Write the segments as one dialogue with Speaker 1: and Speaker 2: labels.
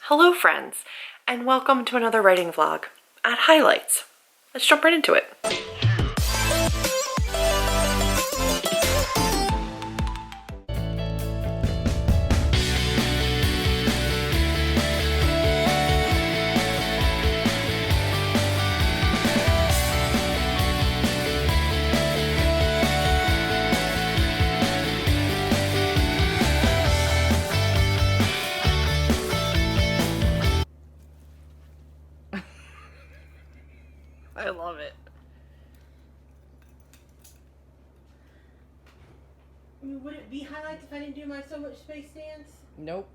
Speaker 1: Hello friends, and welcome to another writing vlog at Highlights. Let's jump right into it. I love it.
Speaker 2: I mean, would it be highlights if I didn't do my so much space dance?
Speaker 1: Nope.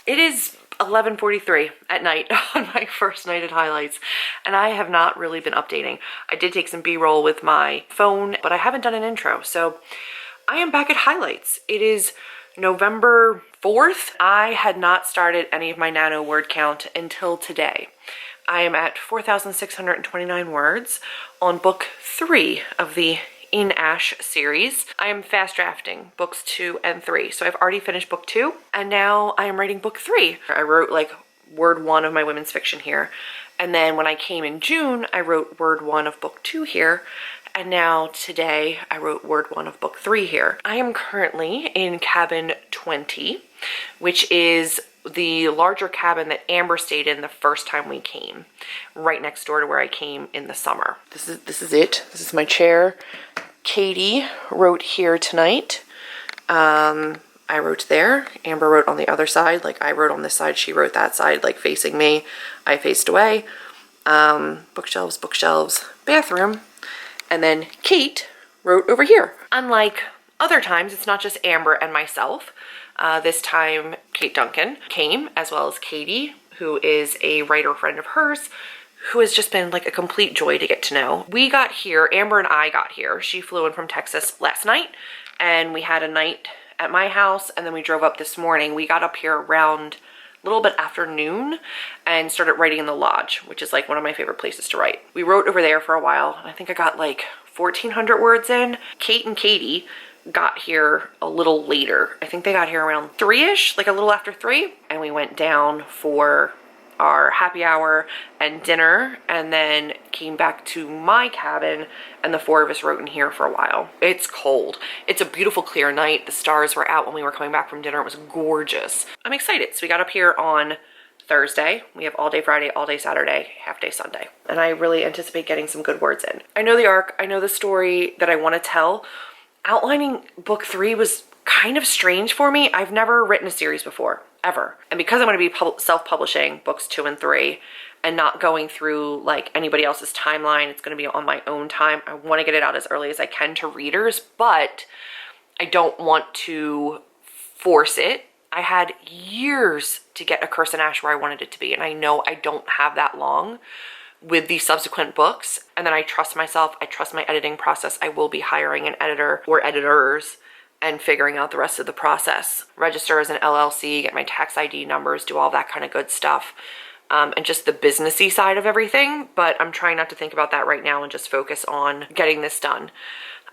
Speaker 1: It is 11:43 at night on my first night at Highlights, and I have not really been updating. I did take some B-roll with my phone, but I haven't done an intro, so I am back at Highlights. It is November 4th. I had not started any of my Nano word count until today. I am at 4,629 words on book 3 of the In Ash series. I am fast drafting books 2 and 3. So I've already finished book 2 and now I am writing book 3. I wrote like word 1 of my women's fiction here. And then when I came in June, I wrote word 1 of book 2 here. And now today I wrote word 1 of book 3 here. I am currently in cabin 20, which is the larger cabin that Amber stayed in the first time we came, right next door to where I came in the summer. This is it. This is my chair. Katie wrote here tonight. I wrote there. Amber wrote on the other side. Like I wrote on this side, she wrote that side, like facing me. I faced away. Bookshelves, bookshelves, bathroom. And then Kate wrote over here. Unlike other times, it's not just Amber and myself. This time, Kate Duncan came, as well as Katie, who is a writer friend of hers, who has just been like a complete joy to get to know. We got here, Amber and I got here. She flew in from Texas last night, and we had a night at my house, and then we drove up this morning. We got up here around a little bit after noon and started writing in the lodge, which is like one of my favorite places to write. We wrote over there for a while, and I think I got like 1,400 words in. Kate and Katie got here a little later. I think they got here around 3-ish, like a little after 3. And we went down for our happy hour and dinner and then came back to my cabin, and the 4 of us wrote in here for a while. It's cold. It's a beautiful clear night. The stars were out when we were coming back from dinner. It was gorgeous. I'm excited. So we got up here on Thursday. We have all day Friday, all day Saturday, half day Sunday. And I really anticipate getting some good words in. I know the arc. I know the story that I want to tell. Outlining book 3 was kind of strange for me. I've never written a series before, ever. And because I'm going to be self-publishing books 2 and 3 and not going through like anybody else's timeline, it's going to be on my own time. I want to get it out as early as I can to readers, but I don't want to force it. I had years to get A Curse in Ash where I wanted it to be, and I know I don't have that long with the subsequent books. And then I trust myself, I trust my editing process. I will be hiring an editor or editors and figuring out the rest of the process. Register as an LLC, get my tax ID numbers, do all that kind of good stuff. And just the businessy side of everything. But I'm trying not to think about that right now and just focus on getting this done.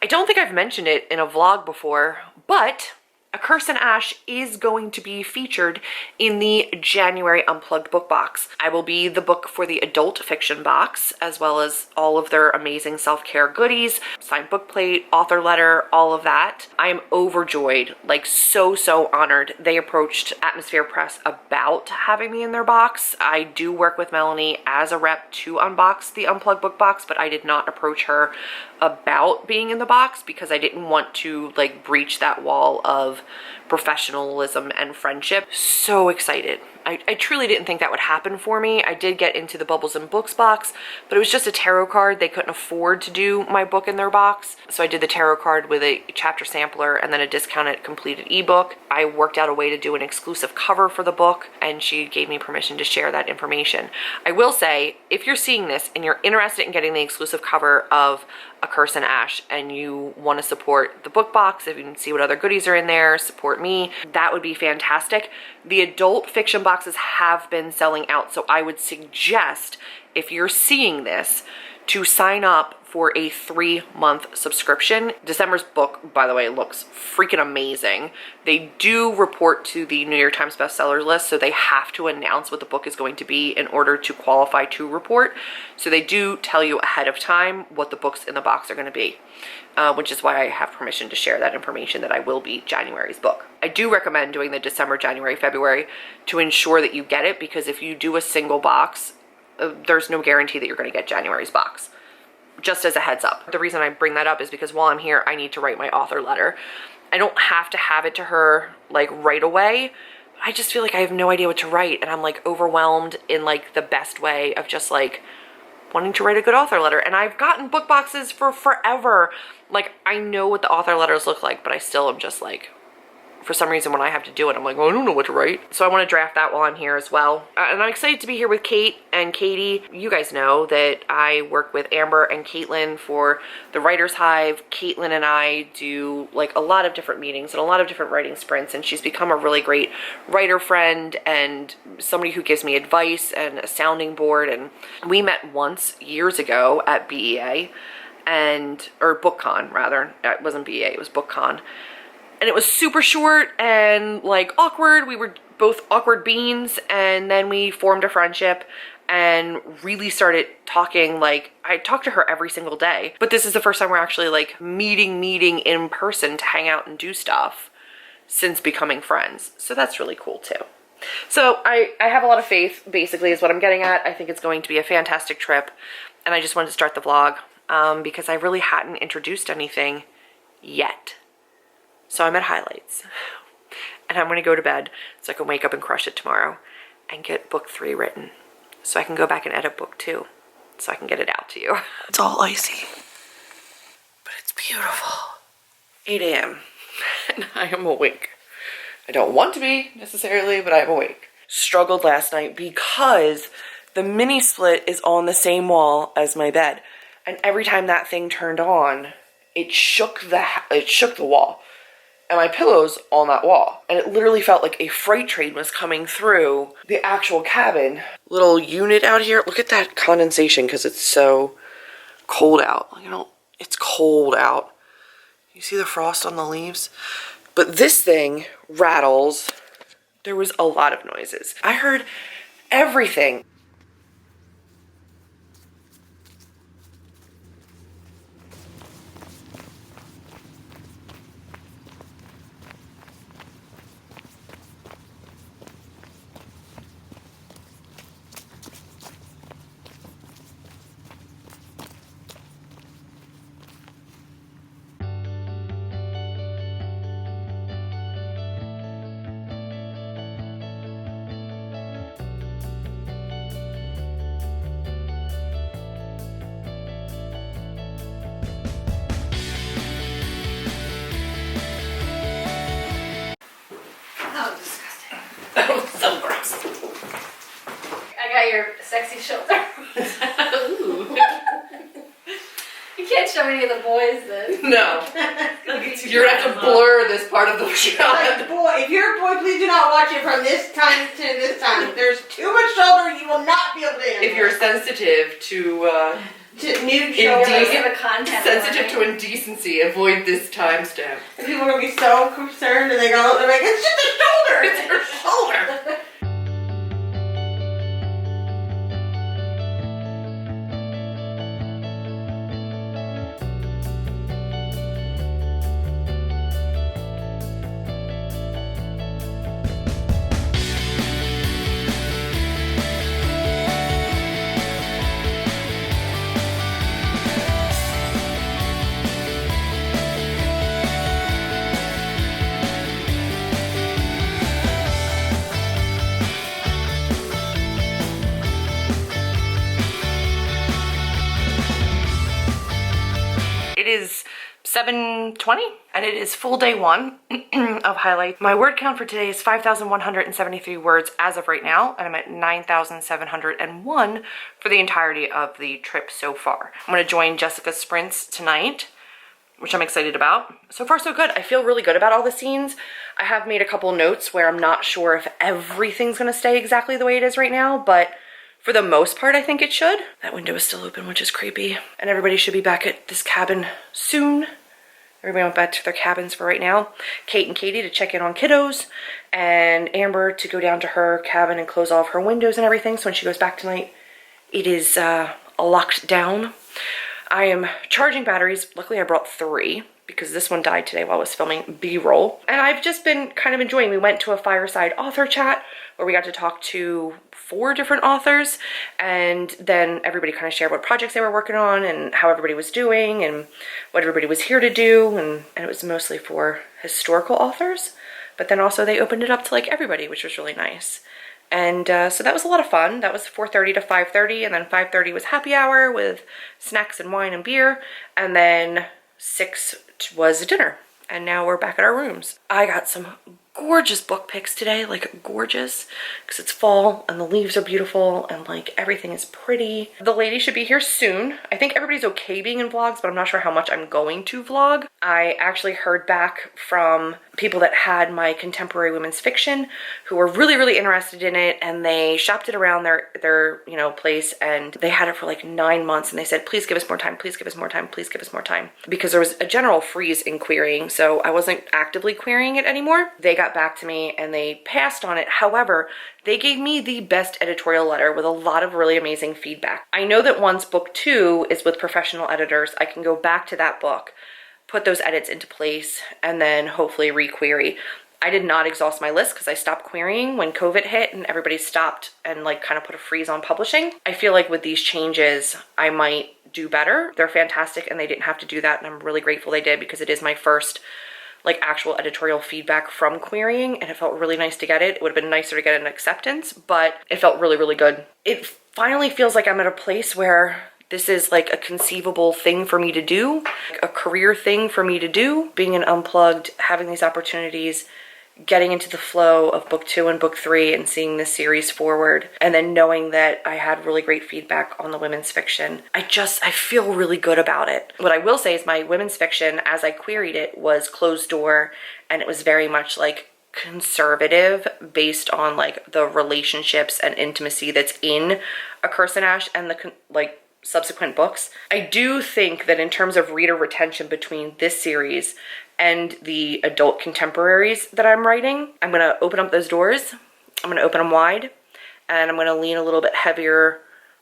Speaker 1: I don't think I've mentioned it in a vlog before, but A Curse in Ash is going to be featured in the January Unplugged book box. I will be the book for the adult fiction box, as well as all of their amazing self-care goodies, signed book plate, author letter, all of that. I am overjoyed, like so honored. They approached Atmosphere Press about having me in their box. I do work with Melanie as a rep to unbox the Unplugged book box, but I did not approach her about being in the box because I didn't want to like breach that wall of professionalism and friendship. So excited. I truly didn't think that would happen for me. I did get into the Bubbles and Books box, but it was just a tarot card. They couldn't afford to do my book in their box. So I did the tarot card with a chapter sampler and then a discounted completed ebook. I worked out a way to do an exclusive cover for the book, and she gave me permission to share that information. I will say, if you're seeing this and you're interested in getting the exclusive cover of A Curse in Ash and you want to support the book box, if you can see what other goodies are in there, support me, that would be fantastic. The adult fiction boxes have been selling out, so I would suggest, if you're seeing this, to sign up for a 3-month subscription. December's book, by the way, looks freaking amazing. They do report to the New York Times bestseller list, so they have to announce what the book is going to be in order to qualify to report. So they do tell you ahead of time what the books in the box are going to be, which is why I have permission to share that information that I will be January's book. I do recommend doing the December, January, February to ensure that you get it, because if you do a single box, there's no guarantee that you're going to get January's box. Just as a heads up. The reason I bring that up is because while I'm here, I need to write my author letter. I don't have to have it to her like right away. I just feel like I have no idea what to write, and I'm like overwhelmed in like the best way of just like wanting to write a good author letter. And I've gotten book boxes for forever. Like, I know what the author letters look like, but I still am just like, for some reason when I have to do it, I'm like, oh, I don't know what to write. So I want to draft that while I'm here as well. And I'm excited to be here with Kate and Katie. You guys know that I work with Amber and Katlyn for the Writer's Hive. Katlyn and I do like a lot of different meetings and a lot of different writing sprints, and she's become a really great writer friend and somebody who gives me advice and a sounding board. And we met once years ago at BEA, or BookCon rather. It wasn't BEA, it was BookCon. And it was super short and like awkward. We were both awkward beans, and then we formed a friendship and really started talking. Like, I talk to her every single day, but this is the first time we're actually like meeting in person to hang out and do stuff since becoming friends. So that's really cool too. So I have a lot of faith, basically, is what I'm getting at. I think it's going to be a fantastic trip, and I just wanted to start the vlog because I really hadn't introduced anything yet. So I'm at highlights, and I'm gonna go to bed so I can wake up and crush it tomorrow and get book 3 written, so I can go back and edit book 2 so I can get it out to you. It's all icy, but it's beautiful. 8 a.m. and I am awake. I don't want to be necessarily, but I'm awake. Struggled last night because the mini split is on the same wall as my bed, and every time that thing turned on, it shook the wall. And my pillow's on that wall. And it literally felt like a freight train was coming through the actual cabin. Little unit out here. Look at that condensation because it's so cold out. Like, it's cold out. You see the frost on the leaves? But this thing rattles. There was a lot of noises. I heard everything.
Speaker 3: Your sexy shoulder. Ooh. You can't show any of the boys then.
Speaker 1: No. You're gonna have to blur this part of the shot.
Speaker 2: Like, boy, if you're a boy, please do not watch it from this time to this time. There's too much shoulder, you will not be able to handle.
Speaker 1: If you're sensitive to
Speaker 2: nude shoulder.
Speaker 3: The content
Speaker 1: sensitive to indecency, avoid this timestamp.
Speaker 2: People are gonna be so concerned, and they're like, it's just a shoulder.
Speaker 1: It's her shoulder. is 7:20 and it is full day one of highlights. My word count for today is 5,173 words as of right now, and I'm at 9,701 for the entirety of the trip so far. I'm going to join Jessica's sprints tonight, which I'm excited about. So far so good. I feel really good about all the scenes. I have made a couple notes where I'm not sure if everything's going to stay exactly the way it is right now, but for the most part, I think it should. That window is still open, which is creepy. And everybody should be back at this cabin soon. Everybody went back to their cabins for right now. Kate and Katie to check in on kiddos, and Amber to go down to her cabin and close all of her windows and everything. So when she goes back tonight, it is locked down. I am charging batteries. Luckily, I brought 3 because this one died today while I was filming B-roll. And I've just been kind of enjoying. We went to a fireside author chat where we got to talk to 4 different authors, and then everybody kind of shared what projects they were working on and how everybody was doing and what everybody was here to do, and it was mostly for historical authors, but then also they opened it up to like everybody, which was really nice. And so that was a lot of fun. That was 4:30 to 5:30, and then 5:30 was happy hour with snacks and wine and beer, and then 6 was dinner. And now we're back at our rooms. I got some gorgeous book picks today, like gorgeous, because it's fall and the leaves are beautiful and like everything is pretty. The lady should be here soon. I think everybody's okay being in vlogs, but I'm not sure how much I'm going to vlog. I actually heard back from people that had my contemporary women's fiction who were really, really interested in it, and they shopped it around their you know, place, and they had it for like 9 months, and they said, please give us more time, please give us more time, please give us more time, because there was a general freeze in querying, so I wasn't actively querying it anymore. They got back to me and they passed on it. However, they gave me the best editorial letter with a lot of really amazing feedback. I know that once book 2 is with professional editors, I can go back to that book, put those edits into place, and then hopefully re-query. I did not exhaust my list because I stopped querying when COVID hit and everybody stopped and like kind of put a freeze on publishing. I feel like with these changes, I might do better. They're fantastic and they didn't have to do that, and I'm really grateful they did, because it is my first like actual editorial feedback from querying, and it felt really nice to get it. It would have been nicer to get an acceptance, but it felt really, really good. It finally feels like I'm at a place where this is like a conceivable thing for me to do, a career thing for me to do, being an unplugged, having these opportunities, getting into the flow of book 2 and book 3 and seeing this series forward, and then knowing that I had really great feedback on the women's fiction. I feel really good about it. What I will say is my women's fiction, as I queried it, was closed door, and it was very much like conservative based on like the relationships and intimacy that's in A Curse and Ash and the like subsequent books. I do think that in terms of reader retention between this series and the adult contemporaries that I'm writing, I'm gonna open up those doors, I'm gonna open them wide, and I'm gonna lean a little bit heavier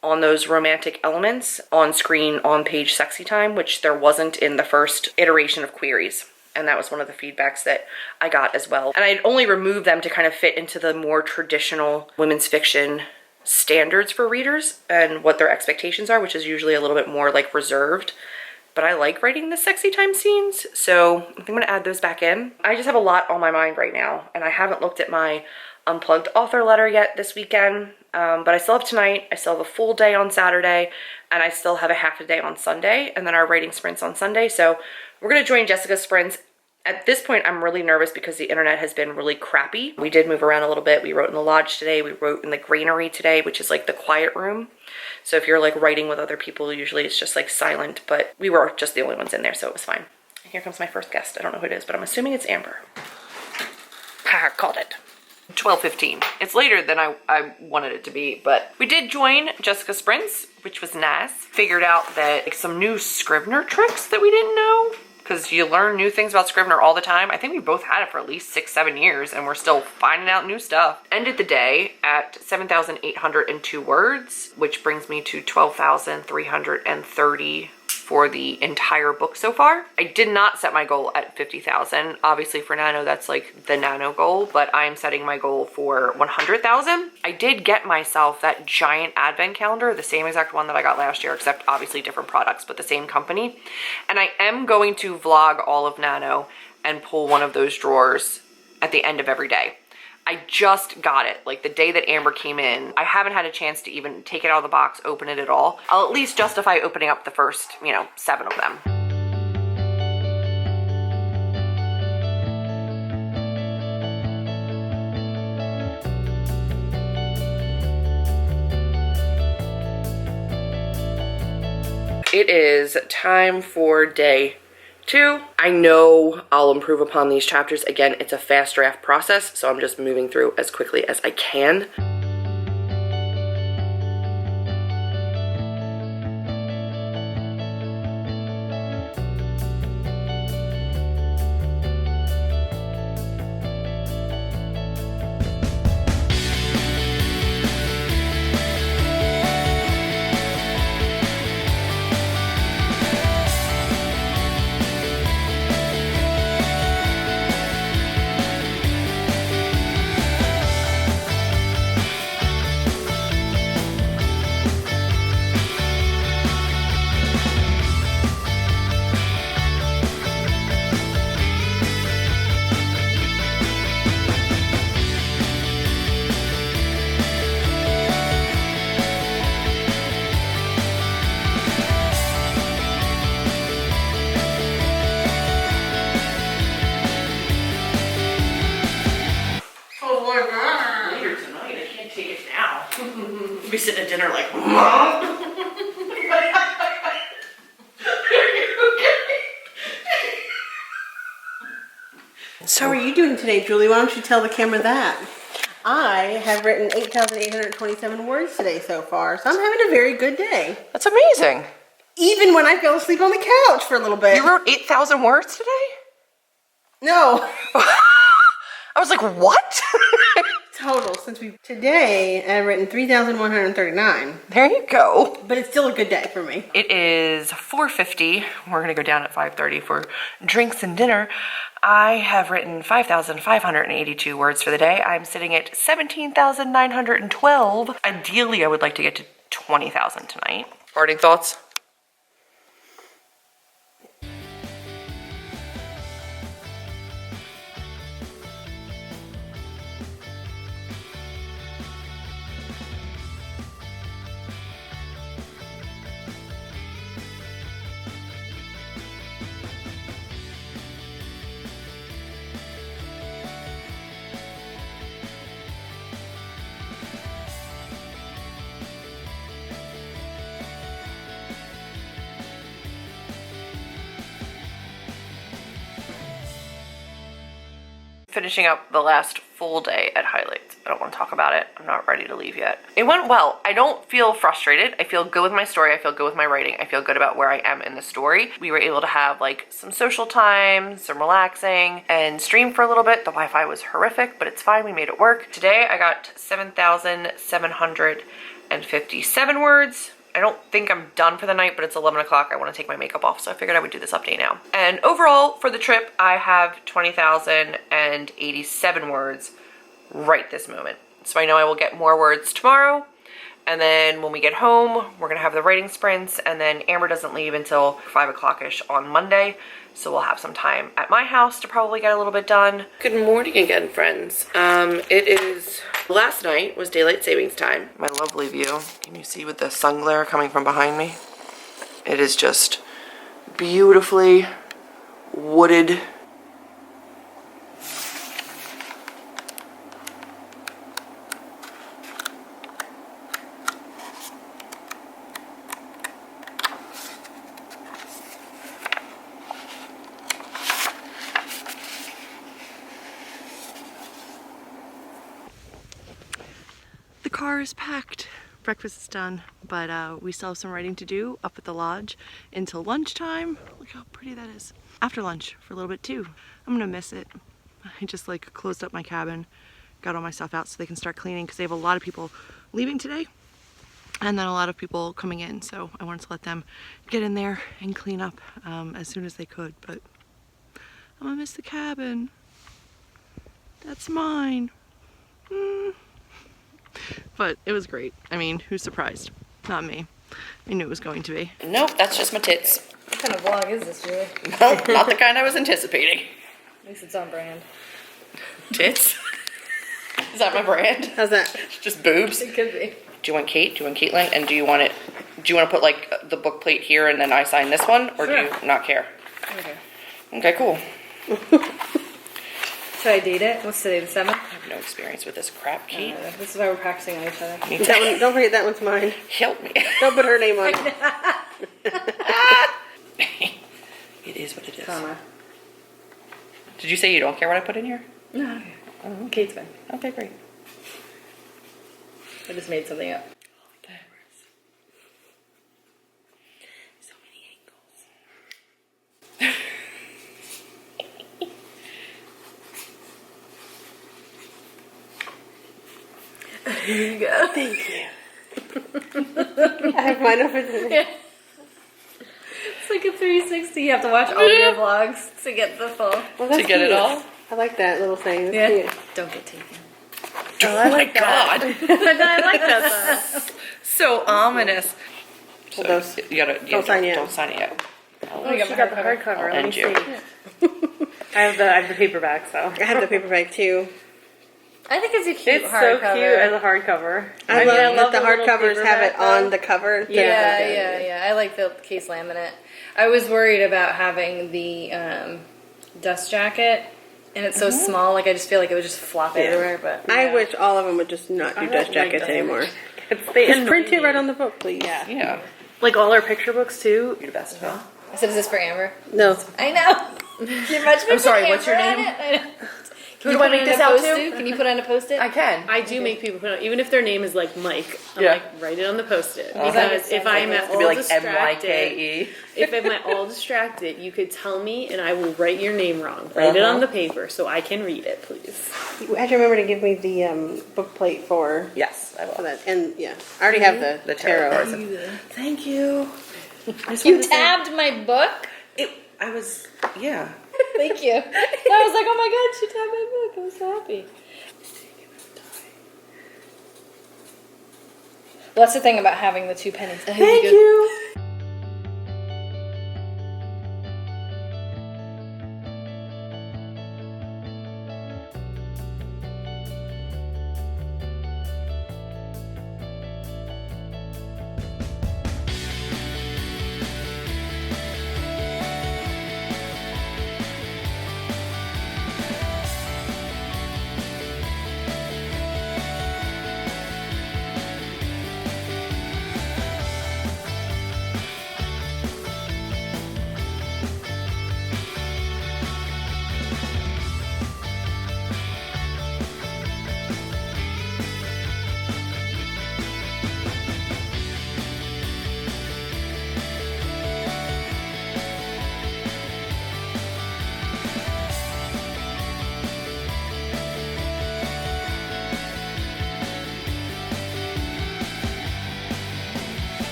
Speaker 1: on those romantic elements on screen, on page sexy time, which there wasn't in the first iteration of queries. And that was one of the feedbacks that I got as well. And I'd only removed them to kind of fit into the more traditional women's fiction standards for readers and what their expectations are, which is usually a little bit more like reserved. But I like writing the sexy time scenes, so I think I'm gonna add those back in. I just have a lot on my mind right now, and I haven't looked at my unplugged author letter yet this weekend, but I still have tonight, I still have a full day on Saturday, and I still have a half a day on Sunday, and then our writing sprints on Sunday. So we're gonna join Jessica's sprints. At this point, I'm really nervous because the internet has been really crappy. We did move around a little bit. We wrote in the lodge today. We wrote in the granary today, which is like the quiet room. So if you're like writing with other people, usually it's just like silent, but we were just the only ones in there, so it was fine. Here comes my first guest. I don't know who it is, but I'm assuming it's Amber. Ha, called it. 12:15. It's later than I wanted it to be, but we did join Jessica's sprints, which was nice. Figured out that like some new Scrivener tricks that we didn't know, because you learn new things about Scrivener all the time. I think we both had it for at least 6-7 years, and we're still finding out new stuff. Ended the day at 7,802 words, which brings me to 12,330 for the entire book so far. I did not set my goal at 50,000. Obviously for Nano, that's like the Nano goal, but I am setting my goal for 100,000. I did get myself that giant advent calendar, the same exact one that I got last year, except obviously different products, but the same company. And I am going to vlog all of Nano and pull one of those drawers at the end of every day. I just got it, like the day that Amber came in. I haven't had a chance to even take it out of the box, open it at all. I'll at least justify opening up the first, 7 of them. It is time for day 2. I know I'll improve upon these chapters. Again, it's a fast draft process, so I'm just moving through as quickly as I can. Later tonight, I can't take it now. I'll be sitting at dinner like, Mom.
Speaker 2: So how are you doing today, Julie? Why don't you tell the camera that? I have written 8,827 words today so far, so I'm having a very good day.
Speaker 1: That's amazing.
Speaker 2: Even when I fell asleep on the couch for a little bit.
Speaker 1: You wrote 8,000 words today?
Speaker 2: No.
Speaker 1: I was like, what?
Speaker 2: Total, today I've written 3,139.
Speaker 1: There you go.
Speaker 2: But it's still a good day for me.
Speaker 1: It is 4:50. We're gonna go down at 5:30 for drinks and dinner. I have written 5,582 words for the day. I'm sitting at 17,912. Ideally, I would like to get to 20,000 tonight. Parting thoughts? Finishing up the last full day at highlights. I don't want to talk about it. I'm not ready to leave yet. It went well. I don't feel frustrated. I feel good with my story. I feel good with my writing. I feel good about where I am in the story. We were able to have like some social time, some relaxing, and stream for a little bit. The Wi-Fi was horrific, but it's fine. We made it work. Today I got 7,757 words. I don't think I'm done for the night, but it's 11 o'clock. I want to take my makeup off, so I figured I would do this update now. And overall, for the trip, I have 20,087 words right this moment. So I know I will get more words tomorrow. And then when we get home, we're going to have the writing sprints. And then Amber doesn't leave until 5 o'clock-ish on Monday. So we'll have some time at my house to probably get a little bit done. Good morning again, friends. It is, last night was daylight savings time. My lovely view. Can you see with the sun glare coming from behind me? It is just beautifully wooded. The car is packed. Breakfast is done, but we still have some writing to do up at the lodge until lunchtime. Look how pretty that is. After lunch for a little bit too. I'm gonna miss it. I just like closed up my cabin, got all my stuff out so they can start cleaning because they have a lot of people leaving today and then a lot of people coming in. So I wanted to let them get in there and clean up as soon as they could, but I'm gonna miss the cabin. That's mine. But it was great. I mean, who's surprised? Not me. I knew it was going to be. Nope, that's just my tits.
Speaker 3: What kind of vlog is this, Julie?
Speaker 1: Nope, not the kind I was anticipating.
Speaker 3: At least it's on brand.
Speaker 1: Tits? Is that my brand?
Speaker 2: How's that?
Speaker 1: Just boobs?
Speaker 3: It could be.
Speaker 1: Do you want Kate? Do you want Caitlin? And do you want to put like the book plate here and then I sign this one? Or
Speaker 3: Sure.
Speaker 1: do you not care?
Speaker 3: Okay.
Speaker 1: Okay, cool.
Speaker 3: Should I date it? What's today, the 7th?
Speaker 1: I have no experience with this crap, Kate.
Speaker 3: This is why we're practicing on each other.
Speaker 2: That one, don't forget that one's mine.
Speaker 1: Help me.
Speaker 2: Don't put her name on it.
Speaker 1: It is what it is.
Speaker 3: Comma.
Speaker 1: Did you say you don't care what I put in here?
Speaker 3: No. Oh, Kate's fine.
Speaker 1: Okay, great.
Speaker 3: I just made something up.
Speaker 1: So many angles.
Speaker 3: Here you go.
Speaker 2: Thank you. I have mine over there.
Speaker 3: Yeah. It's like a 360. You have to watch all your vlogs to get the full.
Speaker 2: Well, that's
Speaker 1: To get it
Speaker 2: cute.
Speaker 1: all?
Speaker 2: I like that little thing. That's
Speaker 3: Yeah.
Speaker 2: cute.
Speaker 3: Don't get taken.
Speaker 1: Oh my god.
Speaker 3: I like that though.
Speaker 1: So ominous. So
Speaker 2: those-
Speaker 1: you gotta
Speaker 2: don't sign yet.
Speaker 1: Don't sign it yet.
Speaker 3: Oh, you got the hardcover.
Speaker 1: I'll
Speaker 3: Let me
Speaker 1: end
Speaker 3: see.
Speaker 1: you.
Speaker 4: I have the paperback, so
Speaker 2: I have the paperback too.
Speaker 3: I think it's a cute
Speaker 4: it's so
Speaker 3: hardcover.
Speaker 4: cute as a hardcover.
Speaker 2: I love that the
Speaker 4: little
Speaker 2: hardcovers have it
Speaker 4: paperback,
Speaker 2: on the cover.
Speaker 3: Yeah. I like the case laminate. I was worried about having the dust jacket, and it's so small. Like I just feel like it would just flop everywhere. But
Speaker 2: I wish all of them would just not do dust jackets anymore.
Speaker 4: They
Speaker 2: Just
Speaker 4: annoy
Speaker 2: print it
Speaker 4: me.
Speaker 2: right on the book, please.
Speaker 1: Yeah.
Speaker 4: Like all our picture books too.
Speaker 1: You're the best, huh?
Speaker 3: I said, "Is this for Amber?"
Speaker 2: No.
Speaker 3: I know. Can much
Speaker 1: I'm sorry, what's your
Speaker 3: Amber on
Speaker 1: name?
Speaker 3: it? I know.
Speaker 1: Who
Speaker 3: Can
Speaker 1: do
Speaker 3: you
Speaker 1: I
Speaker 3: put
Speaker 1: make
Speaker 3: it
Speaker 1: this
Speaker 3: on a
Speaker 1: out
Speaker 3: Post-it?
Speaker 1: to?
Speaker 3: Can you put on a Post-it?
Speaker 1: I can.
Speaker 4: I do make people put on, even if their name is like Mike. I'm
Speaker 1: Yeah.
Speaker 4: like, write it on the Post-it.
Speaker 3: Uh-huh.
Speaker 4: Because if I'm at
Speaker 1: It'd be
Speaker 4: all
Speaker 1: like
Speaker 4: distracted,
Speaker 1: MYKE.
Speaker 4: if I'm at all distracted, you could tell me and I will write your name wrong. Write it on the paper so I can read it, please.
Speaker 2: You have to remember to give me the book plate for
Speaker 1: Yes, I will.
Speaker 2: that. And yeah, I already have the
Speaker 1: tarot
Speaker 2: tarot.
Speaker 1: cards. Thank you.
Speaker 3: You tabbed my book?
Speaker 1: I was, yeah.
Speaker 3: Thank you. I was like, oh my god, she tabbed my book. I was so happy. Well, that's the thing about having the 2 pennies. Oh,
Speaker 1: Thank you.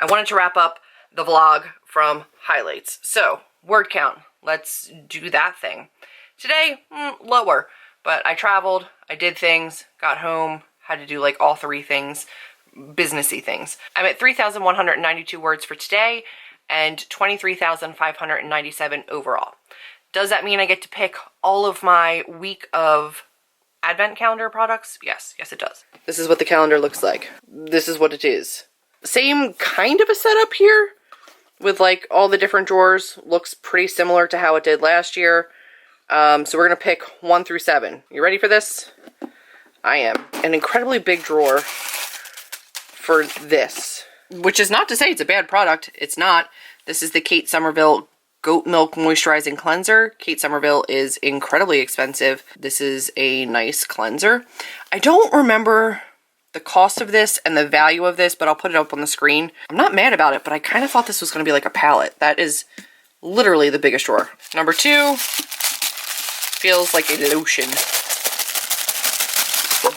Speaker 1: I wanted to wrap up the vlog from highlights. So, word count. Let's do that thing. Today, lower. But I traveled, I did things, got home, had to do like all 3 things, businessy things. I'm at 3,192 words for today and 23,597 overall. Does that mean I get to pick all of my week of advent calendar products? Yes, it does. This is what the calendar looks like. This is what it is. Same kind of a setup here with like all the different drawers. Looks pretty similar to how it did last year. So we're going to pick 1 through 7. You ready for this? I am. An incredibly big drawer for this, which is not to say it's a bad product. It's not. This is the Kate Somerville Goat Milk Moisturizing Cleanser. Kate Somerville is incredibly expensive. This is a nice cleanser. I don't remember the cost of this and the value of this, but I'll put it up on the screen. I'm not mad about it, but I kind of thought this was going to be like a palette. That is literally the biggest drawer. Number 2 feels like a lotion.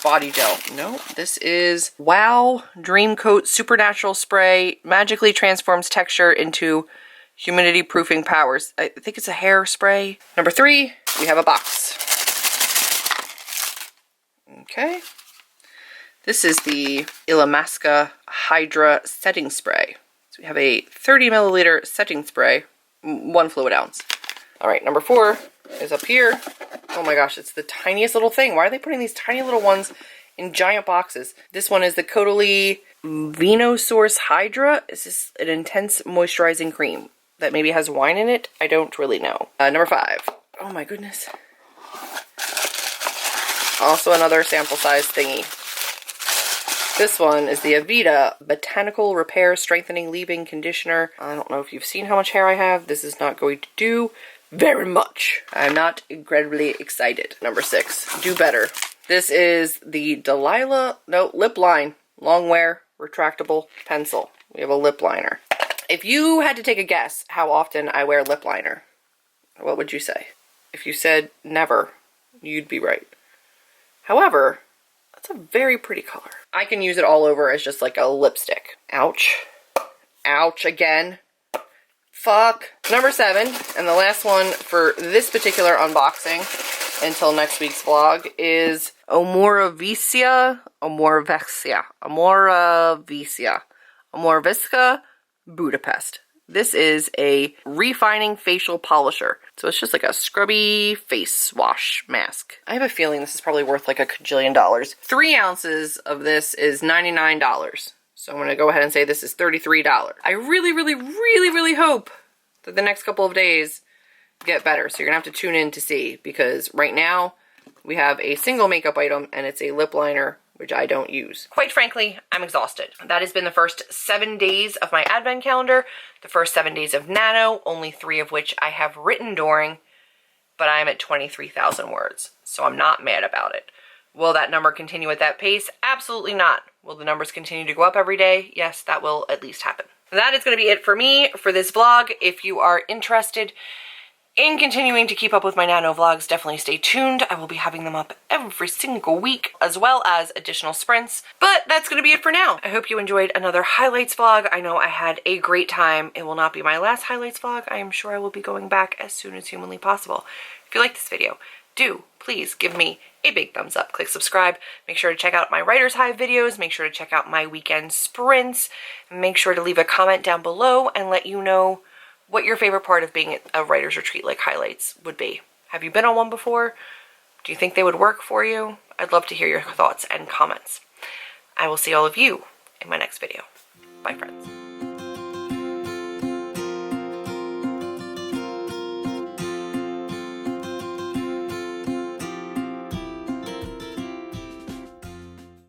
Speaker 1: body gel. No, this is Wow Dream Coat Supernatural Spray. Magically transforms texture into humidity proofing powers. I think it's a hair spray. Number 3, we have a box. Okay. This is the Illamasqua Hydra Setting Spray. So we have a 30 milliliter setting spray, 1 fluid ounce. All right, number 4 is up here. Oh my gosh, it's the tiniest little thing. Why are they putting these tiny little ones in giant boxes? This one is the Caudalie Venosource Hydra. Is this an intense moisturizing cream that maybe has wine in it? I don't really know. Number 5. Oh my goodness. Also another sample size thingy. This one is the Aveda Botanical Repair Strengthening Leave-In Conditioner. I don't know if you've seen how much hair I have. This is not going to do very much. I'm not incredibly excited. Number 6, do better. This is the Lip Line Long Wear Retractable Pencil. We have a lip liner. If you had to take a guess how often I wear lip liner, what would you say? If you said never, you'd be right. However, that's a very pretty color. I can use it all over as just like a lipstick. Ouch. Ouch again. Fuck. Number 7, and the last one for this particular unboxing until next week's vlog, is Amorvisia Budapest. This is a refining facial polisher. So it's just like a scrubby face wash mask. I have a feeling this is probably worth like a cajillion dollars. 3 ounces of this is $99. So I'm going to go ahead and say this is $33. I really hope that the next couple of days get better. So you're going to have to tune in to see, because right now we have a single makeup item and it's a lip liner, which I don't use. Quite frankly, I'm exhausted. That has been the first 7 days of my advent calendar, the first 7 days of Nano, only 3 of which I have written during, but I'm at 23,000 words, so I'm not mad about it. Will that number continue at that pace? Absolutely not. Will the numbers continue to go up every day? Yes, that will at least happen. That is going to be it for me for this vlog. If you are interested in continuing to keep up with my Nano vlogs, definitely stay tuned. I will be having them up every single week, as well as additional sprints. But that's going to be it for now. I hope you enjoyed another highlights vlog. I know I had a great time. It will not be my last highlights vlog. I am sure I will be going back as soon as humanly possible. If you like this video, do please give me a big thumbs up. Click subscribe. Make sure to check out my Writer's Hive videos. Make sure to check out my weekend sprints. Make sure to leave a comment down below and let you know what your favorite part of being at a writer's retreat like highlights would be. Have you been on one before? Do you think they would work for you? I'd love to hear your thoughts and comments. I will see all of you in my next video. Bye, friends.